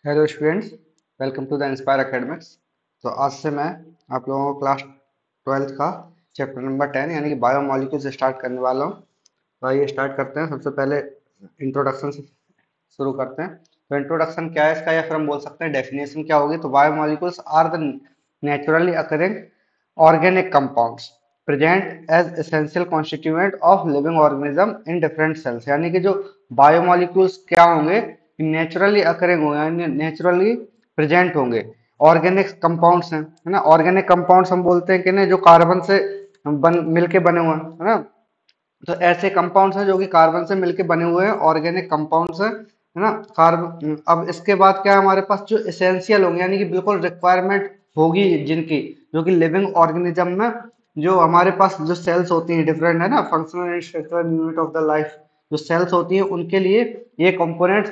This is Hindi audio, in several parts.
Hello students, welcome to the Inspire Academics. तो आज से मैं आप लोगों को क्लास 12th का चैप्टर नंबर 10 यानी कि बायोमोलिक्यूल से स्टार्ट करने वाला हूँ। तो आइए स्टार्ट करते हैं। सबसे पहले इंट्रोडक्शन से शुरू करते हैं। तो इंट्रोडक्शन क्या है इसका, या फिर हम बोल सकते हैं डेफिनेशन क्या होगी। तो biomolecules are the naturally occurring organic compounds present as essential constituent of living organism in different cells. यानी कि जो बायोमोलिक्यूल्स क्या होंगे, नेचुरली अकरिंग होंगे यानी नेचुरली प्रेजेंट होंगे। ऑर्गेनिक कंपाउंड्स हैं, है ना। ऑर्गेनिक कंपाउंड्स हम बोलते हैं कि नहीं, जो कार्बन से मिलके बने हुए हैं, है ना। तो ऐसे कंपाउंड्स हैं जो कि कार्बन से मिलके बने हुए हैं, ऑर्गेनिक कंपाउंड्स हैं, है ना। कार्बन, अब इसके बाद क्या है हमारे पास, जो इसेंशियल होंगे यानी कि बिल्कुल रिक्वायरमेंट होगी जिनकी, जो कि लिविंग ऑर्गेनिज्म में जो हमारे पास जो सेल्स होती हैं डिफरेंट, है ना, functional and structural unit of the life, जो सेल्स होती हैं उनके लिए ये कंपोनेंट्स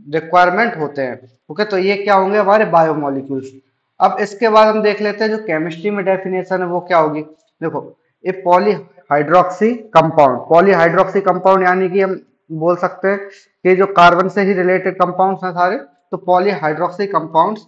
रिक्वायरमेंट होते हैं। ओके, तो ये क्या होंगे हमारे बायोमोलिक्यूल्स। अब इसके बाद हम देख लेते हैं जो केमिस्ट्री में डेफिनेशन है वो क्या होगी। देखो, ए पॉलीहाइड्रोक्सी कंपाउंड, पॉलीहाइड्रोक्सी कंपाउंड यानी कि हम बोल सकते हैं कि जो कार्बन से ही रिलेटेड कंपाउंड्स हैं सारे, तो पॉलीहाइड्रोक्सी कंपाउंड्स।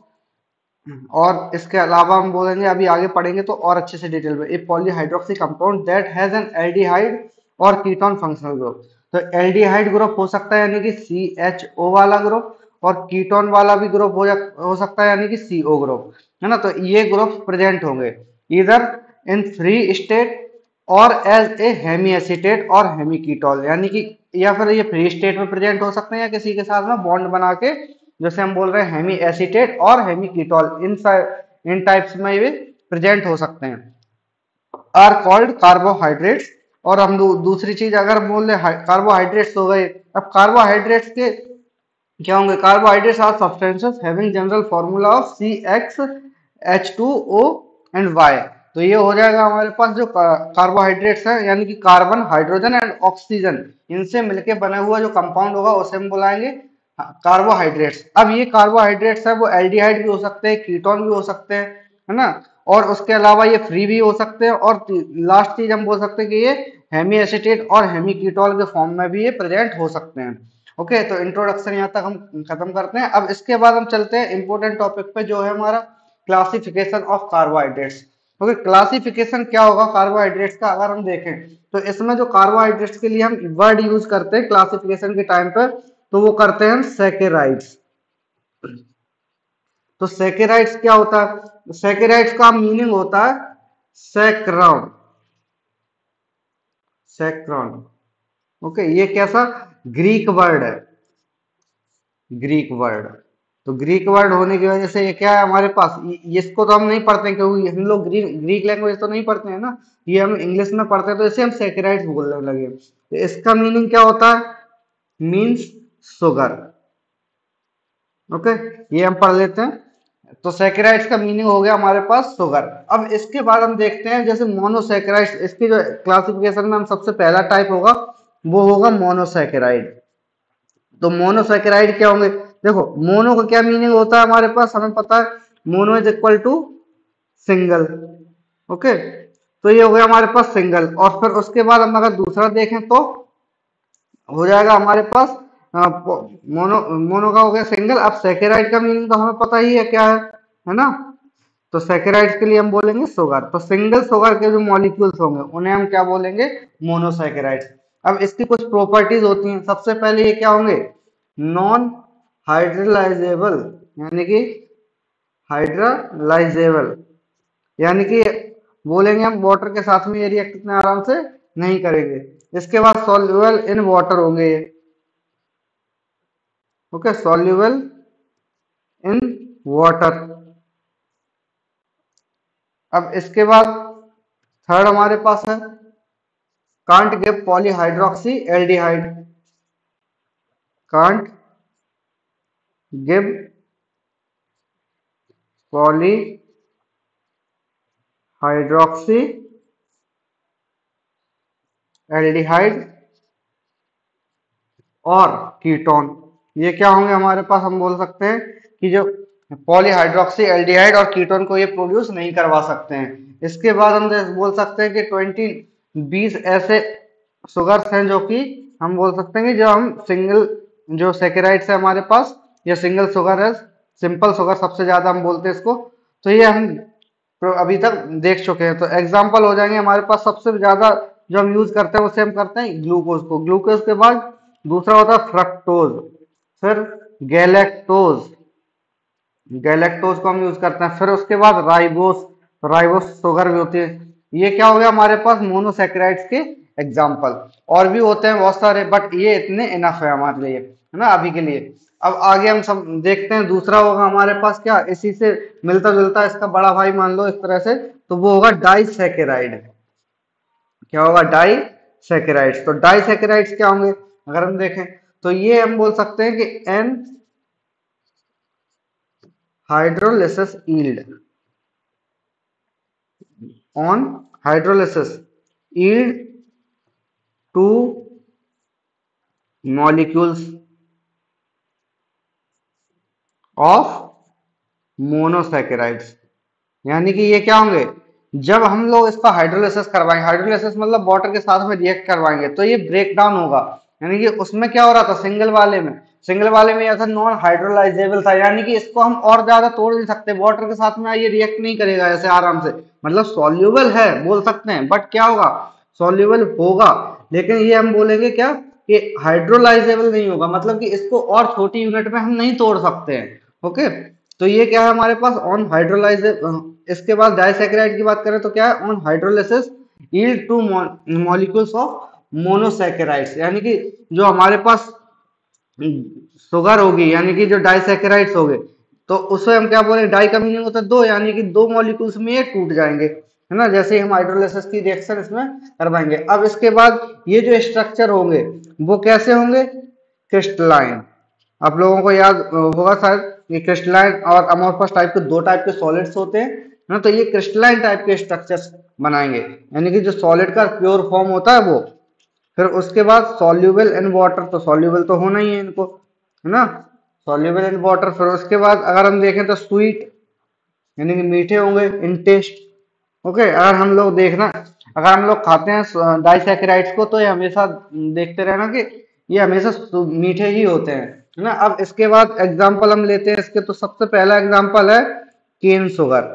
और इसके अलावा हम बोलेंगे, अभी आगे पढ़ेंगे तो और अच्छे से डिटेल में, a polyhydroxy compound that has an aldehyde और कीटोन फंक्शनल ग्रुप। तो एल्डिहाइड ग्रुप हो सकता है यानी कि CHO वाला ग्रुप, और कीटोन वाला भी ग्रुप हो सकता है यानी कि CO ग्रुप, है ना। तो ये ग्रुप प्रेजेंट होंगे इधर इन फ्री स्टेट और एज ए हेमी एसीटेट और हेमी कीटोन, यानी कि या फिर ये फ्री स्टेट में प्रेजेंट हो सकते हैं या किसी के साथ में बॉन्ड बना के, जैसे हम बोल रहे हैं हेमी एसीटेट और हेमी कीटोन, इन टाइप्स में ये प्रेजेंट हो सकते हैं, आर कॉल्ड कार्बोहाइड्रेट्स। और हम दूसरी चीज अगर बोल रहे कार्बोहाइड्रेट्स हो गए। अब कार्बोहाइड्रेट्स के क्या होंगे, carbohydrates are substances having general formula of CxH2O and Y। तो ये हो जाएगा हमारे पास जो कार्बोहाइड्रेट्स है यानी कि कार्बन, हाइड्रोजन एंड ऑक्सीजन, इनसे मिलके बना हुआ जो कंपाउंड होगा उसे हम बुलाएंगे कार्बोहाइड्रेट्स। अब ये कार्बोहाइड्रेट्स है वो एल्डिहाइड भी हो सकते हैं, कीटोन भी हो सकते हैं, है ना। और उसके अलावा ये फ्री भी हो सकते हैं, और लास्ट चीज हम बोल सकते हैं कि ये हेमी एसीटेट और हेमी कीटोन के फॉर्म में भी ये प्रेजेंट हो सकते हैं। ओके, तो इंट्रोडक्शन यहाँ तक हम खत्म करते हैं। अब इसके बाद हम चलते हैं इंपॉर्टेंट टॉपिक पे, जो है हमारा classification of carbohydrates. Okay, classification क्या होगा कार्बोहाइड्रेट्स का, अगर हम देखें तो इसमें जो कार्बोहाइड्रेट्स के लिए हम वर्ड यूज करते हैं क्लासिफिकेशन के टाइम पर, तो वो करते हैं सैकेराइड्स। तो सैकेराइड्स क्या होता है, सैकेराइड्स का मीनिंग होता है सैक्रॉन, सैक्रॉन। ओके, ये कैसा ग्रीक वर्ड है, ग्रीक वर्ड। तो ग्रीक वर्ड होने की वजह से ये क्या है हमारे पास, इसको तो हम नहीं पढ़ते हैं क्योंकि हम लोग ग्रीक लैंग्वेज तो नहीं पढ़ते हैं ना, ये हम इंग्लिश में पढ़ते हैं, तो इसे हम सैकेराइड्स बोलने लगे। तो इसका मीनिंग क्या होता है, मीन्स शुगर। ओके, ये हम पढ़ लेते हैं। तो सैकेराइड्स का मीनिंग हो गया हमारे पास शुगर। अब इसके बाद हम देखते हैं जैसे मोनोसैकेराइड्स, इसकी जो क्लासिफिकेशन में हम सबसे पहला टाइप होगा वो होगा मोनोसैकेराइड। तो मोनोसैकेराइड क्या होंगे, देखो मोनो का क्या मीनिंग होता है हमारे पास, हमें पता है mono is equal to single. Okay, तो ये हो गया हमारे पास सिंगल। और फिर उसके बाद हम अगर दूसरा देखें तो हो जाएगा हमारे पास मोनो, मोनो का हो गया सिंगल। अब सैकेराइड का मीनिंग तो हमें पता ही है क्या है ना। तो सैकेराइड्स के लिए हम बोलेंगे शुगर। तो सिंगल शुगर के जो मॉलिक्यूल्स होंगे उन्हें हम क्या बोलेंगे, मोनोसैकेराइड्स। अब इसकी कुछ प्रॉपर्टीज होती हैं। सबसे पहले ये क्या होंगे, नॉन हाइड्रोलाइजेबल, यानी कि हाइड्रोलाइजेबल, यानी कि बोलेंगे हम वाटर के साथ में ये रिएक्ट इतने आराम से नहीं करेंगे। इसके बाद सॉल्युबल इन वाटर होंगे ये। Okay, soluble in water. अब इसके बाद थर्ड हमारे पास है can't give polyhydroxy aldehyde, can't give polyhydroxy aldehyde और कीटोन। ये क्या होंगे हमारे पास, हम बोल सकते हैं कि जो पॉलीहाइड्रोक्सी एल्डिहाइड और कीटोन को ये प्रोड्यूस नहीं करवा सकते हैं। इसके बाद हम बोल सकते हैं कि 20 ऐसे शुगर्स हैं जो कि हम बोल सकते हैं कि जो हम सिंगल, जो सैकेराइड्स है हमारे पास, या सिंगल शुगर है, सिंपल शुगर सबसे ज्यादा हम बोलते हैं इसको। तो ये हम अभी तक देख चुके हैं। तो एग्जाम्पल हो जाएंगे हमारे पास सबसे ज्यादा जो हम यूज करते हैं उसे हम करते हैं ग्लूकोज को। ग्लूकोज के बाद दूसरा होता है फ्रक्टोज, फिर गैलेक्टोज, गैलेक्टोज को हम यूज करते हैं, फिर उसके बाद राइबोस, तो राइबोस शुगर भी होती है। ये क्या हो गया हमारे पास मोनोसेक्राइड्स के एग्जाम्पल। और भी होते हैं बहुत सारे, बट ये इतने इनफ है हमारे लिए, है ना, अभी के लिए। अब आगे हम सब देखते हैं, दूसरा होगा हमारे पास क्या, इसी से मिलता जुलता इसका बड़ा भाई मान लो इस तरह से, तो वो होगा डाइसैकेराइड। क्या होगा, डाइसैकेराइड्स। तो डाइसैकेराइड्स क्या होंगे अगर हम देखें, तो ये हम बोल सकते हैं कि on hydrolysis yield, on hydrolysis yield two molecules of monosaccharides। यानी कि ये क्या होंगे, जब हम लोग इसका हाइड्रोलिसिस करवाएंगे, हाइड्रोलिसिस मतलब वाटर के साथ में रिएक्ट करवाएंगे, तो ये ब्रेक डाउन होगा। यानी कि उसमें क्या हो रहा था, सिंगल वाले में यह था नॉन हाइड्रोलाइजेबल था, यानी कि इसको हम और ज्यादा तोड़ नहीं सकते, वाटर के साथ में ये रिएक्ट नहीं करेगा ऐसे आराम से, मतलब सॉल्यूबल है बोल सकते हैं, बट क्या होगा, सॉल्यूबल होगा, लेकिन ये हम बोलेंगे क्या कि हाइड्रोलाइजेबल नहीं होगा, मतलब कि इसको और छोटी यूनिट में हम नहीं तोड़ सकते हैं। ओके, तो ये क्या है हमारे पास ऑन हाइड्रोलाइज। इसके बाद डाइसैकेराइड की बात करें तो क्या है, on hydrolysis yield two molecules of monosaccharides. यानी कि जो हमारे पास शुगर होगी, यानी कि जो डाइसैकेराइड्स हो गए, तो उसे हम क्या बोले, डाई का मीनिंग होता है दो, यानी कि दो मॉलिक्यूल्स में ये टूट जाएंगे, है ना, जैसे ही हम हाइड्रोलिसिस की रिएक्शन इसमें करवाएंगे। अब इसके बाद ये जो स्ट्रक्चर होंगे वो कैसे होंगे, क्रिस्टलाइन। आप लोगों को याद होगा शायद, ये क्रिस्टलाइन और अमोर्फस टाइप के दो टाइप के सॉलिड्स होते हैं ना, तो ये क्रिस्टलाइन टाइप के स्ट्रक्चर्स बनाएंगे, यानी कि जो सॉलिड का प्योर फॉर्म होता है वो। फिर उसके बाद सॉल्यूबल इन वाटर, तो सॉल्यूबल तो होना ही है इनको, है ना, सॉल्यूबल इन वाटर। फिर उसके बाद अगर हम देखें तो स्वीट, यानी कि मीठे होंगे इन टेस्ट। ओके, अगर हम लोग देखना, अगर हम लोग खाते हैं डाइसैकेराइड्स को, तो ये हमेशा देखते रहना कि ये हमेशा मीठे ही होते हैं, है ना। अब इसके बाद एग्जाम्पल हम लेते हैं इसके, तो सबसे पहला एग्जाम्पल है केन शुगर।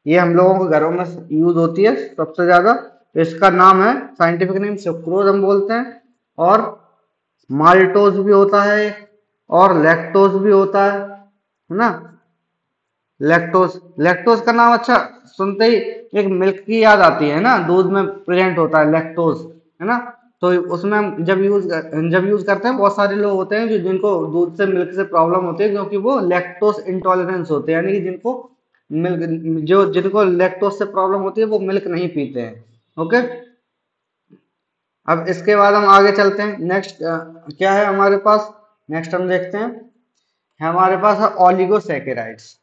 ये हम लोगों के घरों में यूज होती है सबसे ज्यादा। इसका नाम है, साइंटिफिक नेम सुक्रोज हम बोलते हैं, और माल्टोज भी होता है, और लैक्टोज भी होता है ना। लैक्टोज, लैक्टोज का नाम अच्छा सुनते ही एक मिल्क की याद आती है ना, दूध में प्रेजेंट होता है लैक्टोज, है ना। तो उसमें हम जब यूज करते हैं, बहुत सारे लोग होते हैं जो जिनको दूध से मिल्क से प्रॉब्लम होती है, क्योंकि वो लैक्टोज इंटॉलरेंस होते हैं, यानी कि जिनको मिल्क, जो जिनको लैक्टोज से प्रॉब्लम होती है वो मिल्क नहीं पीते हैं। ओके, अब इसके बाद हम आगे चलते हैं। नेक्स्ट क्या है हमारे पास, नेक्स्ट हम देखते हैं, हमारे पास है ऑलिगोसैकेराइड्स।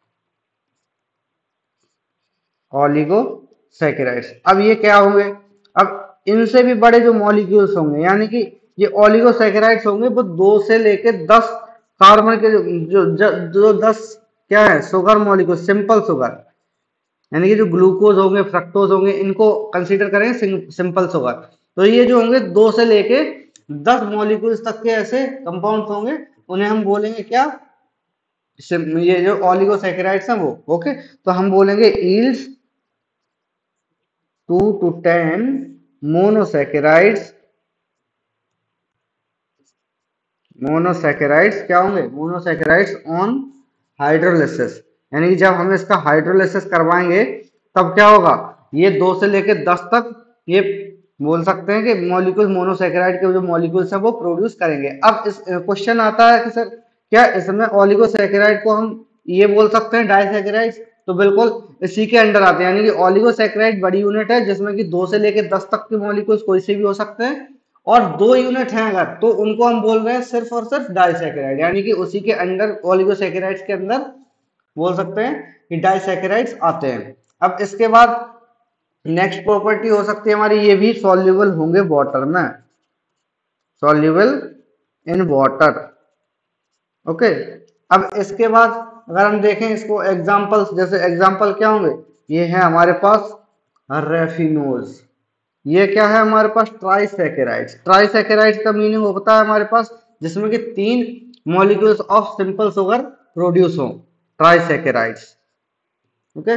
ऑलिगोसैकेराइड्स, अब ये क्या होंगे, अब इनसे भी बड़े जो मॉलिक्यूल्स होंगे, यानी कि ये ऑलिगोसैकेराइड्स होंगे, वो 2 से लेके 10 कार्बन के जो 10 क्या है शुगर मॉलिक्यूल, सिंपल शुगर, यानी कि जो ग्लूकोज होंगे, फ्रक्टोज होंगे, इनको कंसीडर करें सिंपल शुगर। तो ये जो होंगे 2 से लेके 10 मॉलिक्यूल्स तक के ऐसे कंपाउंड होंगे, उन्हें हम बोलेंगे क्या, ये जो ऑलिगोसैकेराइड्स हैं वो। ओके, तो हम बोलेंगे यील्ड्स 2 to 10 मोनोसैकेराइड्स। मोनोसैकेराइड्स क्या होंगे, मोनोसैकेराइड्स ऑन हाइड्रोलिसिस, यानी कि जब हम इसका हाइड्रोलिसिस करवाएंगे तब क्या होगा, ये 2 से लेके 10 तक ये बोल सकते हैं कि मॉलिक्यूल, मोनोसैकेराइड के जो मॉलिक्यूल्स हैं वो प्रोड्यूस करेंगे। अब इस क्वेश्चन आता है कि सर क्या इसमें ऑलिगोसैकेराइड को हम ये बोल सकते हैं डाइसैकेराइड्स, तो बिल्कुल इसी के अंडर आते हैं, यानी कि ऑलिगोसैकेराइड बड़ी यूनिट है जिसमें कि 2 से लेके 10 तक के मॉलिक्यूल्स कोई से भी हो सकते हैं, और 2 यूनिट हैं अगर, तो उनको हम बोल रहे हैं सिर्फ और सिर्फ डाइसैकेराइड, यानी कि उसी के अंडर, ओलिगोसैकेराइड्स के अंदर बोल सकते हैं कि डाइसैकेराइड्स आते हैं। अब इसके बाद नेक्स्ट प्रॉपर्टी हो सकती है हमारी, ये भी सॉल्युबल होंगे वाटर में, सॉल्युबल इन वाटर। ओके, अब इसके बाद अगर हम देखें इसको एग्जांपल्स, जैसे एग्जांपल क्या होंगे, ये है हमारे पास रेफिनोज। ये क्या है हमारे पास, ट्राइसैकेराइड्स। ट्राइसैकेराइड्स का मीनिंग होता है हमारे पास जिसमें कि 3 molecules of simple sugar produce हो, ट्राइसैकेराइड्स। ओके,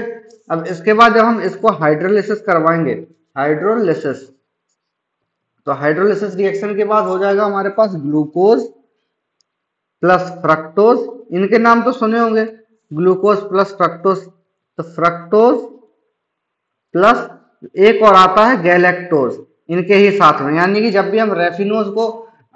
अब इसके बाद जब हम इसको हाइड्रोलिसिस करवाएंगे, हाइड्रोलिसिस, तो हाइड्रोलिसिस रिएक्शन के बाद हो जाएगा हमारे पास ग्लूकोज प्लस फ्रक्टोज। इनके नाम तो सुने होंगे, ग्लूकोज प्लस फ्रक्टोज। तो फ्रक्टोज प्लस एक और आता है गैलेक्टोज, इनके ही साथ में, यानी कि जब भी हम रेफिनोज को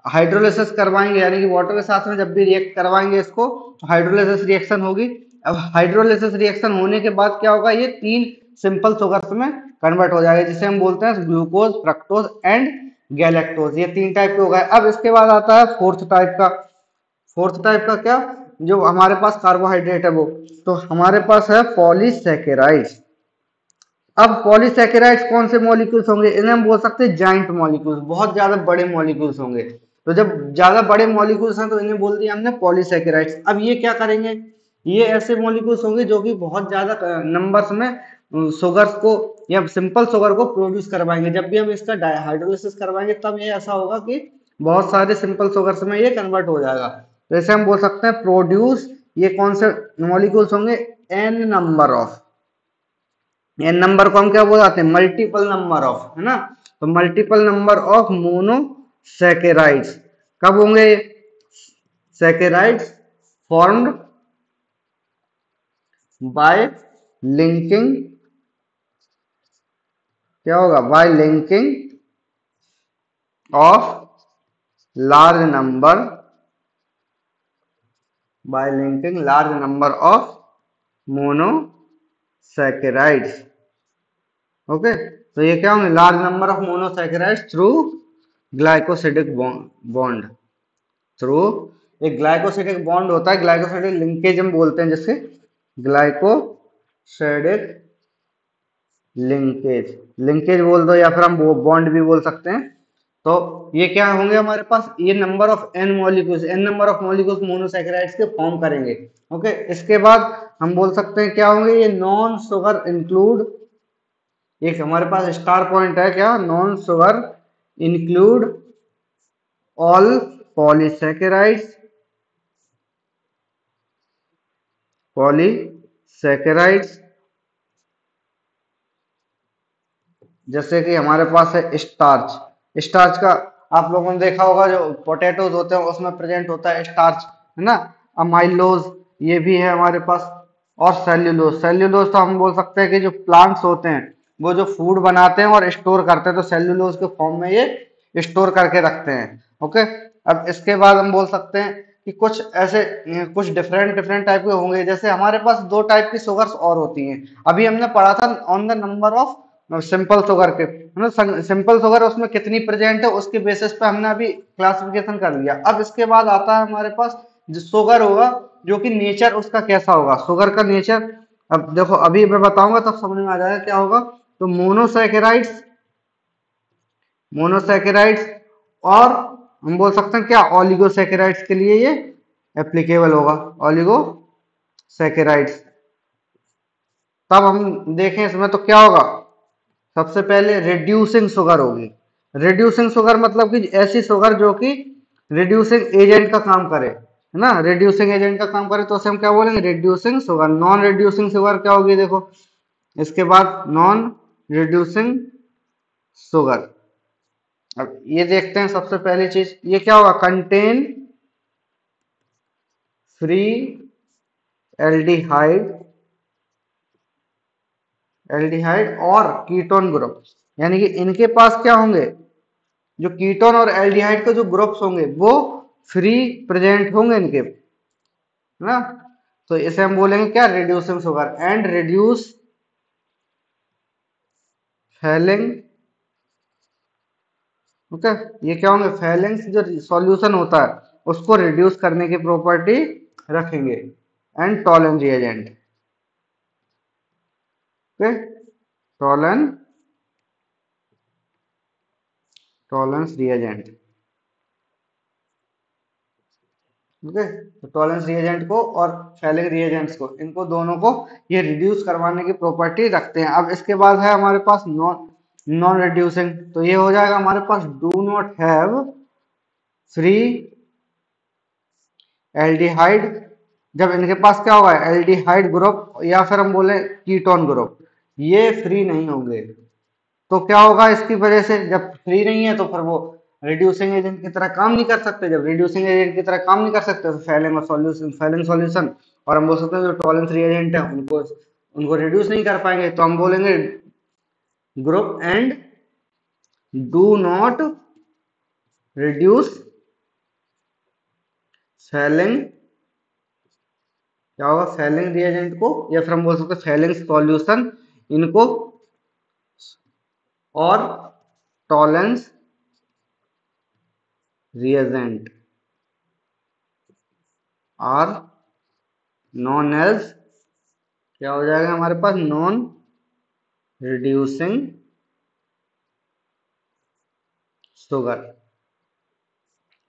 हाइड्रोलिसिस करवाएंगे, यानी कि वाटर के साथ में जब भी रिएक्ट करवाएंगे इसको, तो हाइड्रोलिसिस रिएक्शन होगी। अब हाइड्रोलिसिस रिएक्शन होने के बाद क्या होगा, ये 3 सिंपल शुगर्स में कन्वर्ट हो जाएगा, जिसे हम बोलते हैं ग्लूकोज, फ्रक्टोज एंड गैलेक्टोज। ये 3 टाइप के हो गए। अब इसके बाद आता है फोर्थ टाइप का। फोर्थ टाइप का क्या, जो हमारे पास कार्बोहाइड्रेट है वो, तो हमारे पास है पॉलीसैकेराइड्स। अब पॉलीसैकेराइड्स कौन से मॉलिक्यूल्स होंगे, इन्हें हम बोल सकते हैं जाइंट मॉलिक्यूल्स, बहुत ज्यादा बड़े मॉलिक्यूल्स होंगे। तो जब ज्यादा बड़े मॉलिक्यूल्स हैं तो इन्हें बोल दिया हमने पॉलीसैकेराइड्स। अब ये क्या करेंगे, ये ऐसे मॉलिक्यूल्स होंगे जो कि बहुत ज्यादा नंबर्स में शुगर्स को या सिंपल शुगर को प्रोड्यूस करवाएंगे। जब भी हम इसका हाइड्रोलिसिस करवाएंगे तब ये ऐसा होगा कि बहुत सारे सिंपल शुगर्स में ये कन्वर्ट हो जाएगा। तो इसे हम बोल सकते हैं प्रोड्यूस, ये कौन से मॉलिक्यूल्स होंगे, n number of, n number को हम क्या बोलाते हैं, मल्टीपल नंबर ऑफ, है ना। तो मल्टीपल नंबर ऑफ मोनोसैकेराइड्स कब होंगे, सैकेराइड्स फॉर्म्ड बाय लिंकिंग, क्या होगा, bye linking of large number, bye linking large number of monosaccharides. Okay, तो ये क्या होंगे, large number of monosaccharides through glycosidic bond, through एक ग्लाइकोसिडिक बॉन्ड होता है, ग्लाइकोसिडिक लिंकेज हम बोलते हैं जिससे, ग्लाइकोसिडिक लिंकेज, लिंकेज बोल दो या फिर हम बॉन्ड भी बोल सकते हैं। तो ये क्या होंगे हमारे पास, ये number of n molecules, n number of molecules monosaccharides के फॉर्म करेंगे। ओके, इसके बाद हम बोल सकते हैं क्या होंगे, ये नॉन शुगर इंक्लूड, एक हमारे पास स्टार पॉइंट है क्या, non sugar include all polysaccharides, polysaccharides, जैसे कि हमारे पास है स्टार्च, स्टार्च का आप लोगों ने देखा होगा, जो पोटैटोज होते हैं उसमें प्रेजेंट होता है स्टार्च, है ना। अमाइलोज ये भी है हमारे पास, और सेल्यूलोज, सेल्यूलोज तो हम बोल सकते हैं कि जो प्लांट्स होते हैं वो जो फूड बनाते हैं और स्टोर करते हैं, तो सेल्यूलोज के फॉर्म में ये स्टोर करके रखते हैं। ओके, अब इसके बाद हम बोल सकते हैं कि कुछ ऐसे कुछ डिफरेंट डिफरेंट टाइप के होंगे, जैसे हमारे पास 2 टाइप की शुगर्स और होती हैं, अभी हमने पढ़ा था on the number of simple sugar के, है ना, सिंपल शुगर उसमें कितनी प्रेजेंट है उसके बेसिस पे हमने अभी क्लासिफिकेशन कर लिया। अब इसके बाद आता है हमारे पास जो शुगर होगा, जो कि नेचर उसका कैसा होगा, शुगर का नेचर। अब देखो अभी मैं बताऊंगा तब समझ में आ जाएगा क्या होगा। तो मोनोसैकेराइड्स, मोनोसैकेराइड्स, और हम बोल सकते हैं क्या, ऑलिगोसैकेराइड्स के लिए ये एप्लीकेबल होगा, ऑलिगोसैकेराइड्स। तब हम देखें इसमें तो क्या होगा, सबसे पहले रिड्यूसिंग शुगर होगी। रिड्यूसिंग शुगर मतलब कि ऐसी शुगर जो कि रिड्यूसिंग एजेंट का काम करे, है ना, रिड्यूसिंग एजेंट का काम करे, तो उसे हम क्या बोलेंगे, reducing sugar. Non reducing sugar क्या होगी, देखो इसके बाद नॉन रिड्यूसिंग शुगर। अब ये देखते हैं सबसे पहली चीज, ये क्या होगा, कंटेन फ्री एल्डिहाइड, एल्डिहाइड और कीटोन ग्रुप, यानी कि इनके पास क्या होंगे, जो कीटोन और एल्डिहाइड के जो ग्रुप्स होंगे वो फ्री प्रेजेंट होंगे इनके, है ना। तो इसे हम बोलेंगे क्या, reducing sugar. And reduce falling, okay, ये क्या होंगे, फैलिंग्स जो सॉल्यूशन होता है उसको रिड्यूस करने की प्रॉपर्टी रखेंगे। And Tollens reagent, okay, Tollens, Tollens reagent, okay. तो टॉलेंस रिएजेंट को और फैलिंग रिएजेंट्स को, इनको दोनों को ये रिड्यूस करवाने की प्रॉपर्टी रखते हैं। अब इसके बाद है हमारे पास नॉन नॉन रिड्यूसिंग, तो ये हो जाएगा हमारे पास do not have free aldehyde जब इनके पास क्या होगा, एल्डिहाइड ग्रुप या फिर हम बोले कीटोन ग्रुप, ये फ्री नहीं होंगे। तो क्या होगा इसकी वजह से, जब फ्री नहीं है तो फिर वो रिड्यूसिंग एजेंट की तरह काम नहीं कर सकते। जब रिड्यूसिंग एजेंट की तरह काम नहीं कर सकते तो फैलिंग सॉल्यूशन, और हम बोल सकते हैं जो टॉलेंस रिएजेंट है उनको उनको रिड्यूस नहीं कर पाएंगे, तो हम बोलेंगे group and do not reduce falling, क्या होगा, फैलिंग रिएजेंट को, या फिर हम बोल सकते हैं फैलिंग सॉल्यूशन इनको, और Tollens reagent are known as, क्या हो जाएगा हमारे पास, नॉन रिड्यूसिंग शुगर।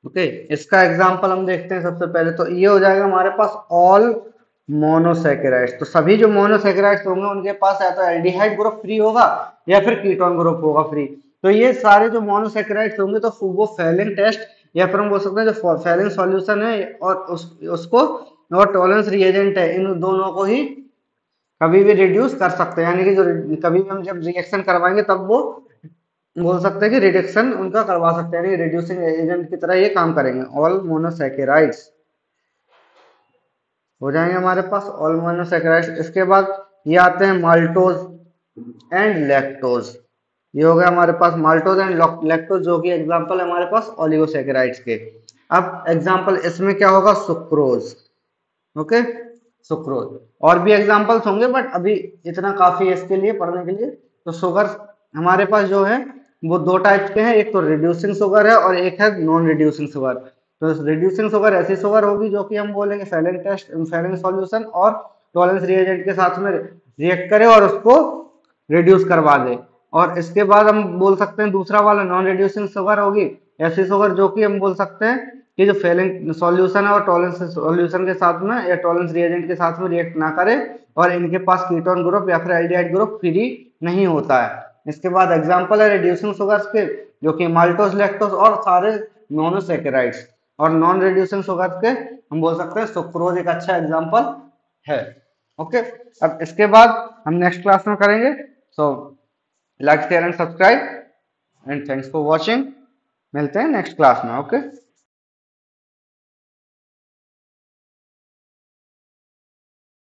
ओके, इसका एग्जांपल हम देखते हैं। सबसे पहले तो ये हो जाएगा हमारे पास ऑल मोनोसैकेराइड्स। तो सभी जो मोनोसैकेराइड्स होंगे उनके पास या तो एल्डिहाइड ग्रुप फ्री होगा या फिर कीटोन ग्रुप होगा फ्री। तो ये सारे जो मोनोसैकेराइड्स होंगे तो वो फैलिंग टेस्ट या फिर हम बोल सकते हैं जो फैलिंग सॉल्यूशन है और उसको और टॉलेंस रिएजेंट है, इन दोनों को ही कभी भी रिड्यूस कर सकते हैं। यानी कि जो कभी भी हम जब रिएक्शन करवाएंगे तब वो बोल सकते हैं कि रिडक्शन उनका करवा सकते हैं, यानी रिड्यूसिंग एजेंट की तरह ये काम करेंगे। ऑल मोनोसैकेराइड्स हो जाएंगे हमारे पास, ऑल मोनोसैकेराइड्स। इसके बाद ये आते हैं माल्टोज एंड लैक्टोज। ये हो गया हमारे पास माल्टोज एंड लैक्टोज, जो कि एग्जांपल है हमारे पास ओलिगोसैकेराइड्स के। अब एग्जांपल इसमें क्या होगा, सुक्रोज। Okay, sucrose. और भी एग्जांपल्स होंगे बट अभी इतना काफी है इसके लिए पढ़ने के लिए। तो शुगर हमारे पास जो है वो दो टाइप के हैं, एक तो रिड्यूसिंग शुगर है और एक है नॉन रिड्यूसिंग शुगर। तो रिड्यूसिंग शुगर ऐसी शुगर होगी जो कि हम बोलेंगे फैलिंग सॉल्यूशन और टॉलेंस रिएजेंट के साथ में रिएक्ट करे और उसको रिड्यूस करवा दे। और इसके बाद हम बोल सकते हैं दूसरा वाला नॉन रिड्यूसिंग शुगर होगी, ऐसी शुगर जो कि हम बोल सकते हैं कि जो फैलिंग सॉल्यूशन है और टॉलेंस सॉल्यूशन के साथ में या टॉलेंस रिएजेंट के साथ में रिएक्ट ना करे और इनके पास कीटोन ग्रुप या फिर एल्डिहाइड ग्रुप फ्री नहीं होता है। इसके बाद एग्जांपल है रिड्यूसिंग शुगर्स के, जो कि माल्टोज लैक्टोज और सारे मोनोसैकेराइड्स। और नॉन रिड्यूसिंग शुगर्स के हम बोल सकते हैं सुक्रोज एक अच्छा एग्जांपल है। ओके, अब इसके बाद हम नेक्स्ट क्लास में करेंगे। So like share and subscribe and thanks for watching. मिलते हैं नेक्स्ट क्लास में। ओके।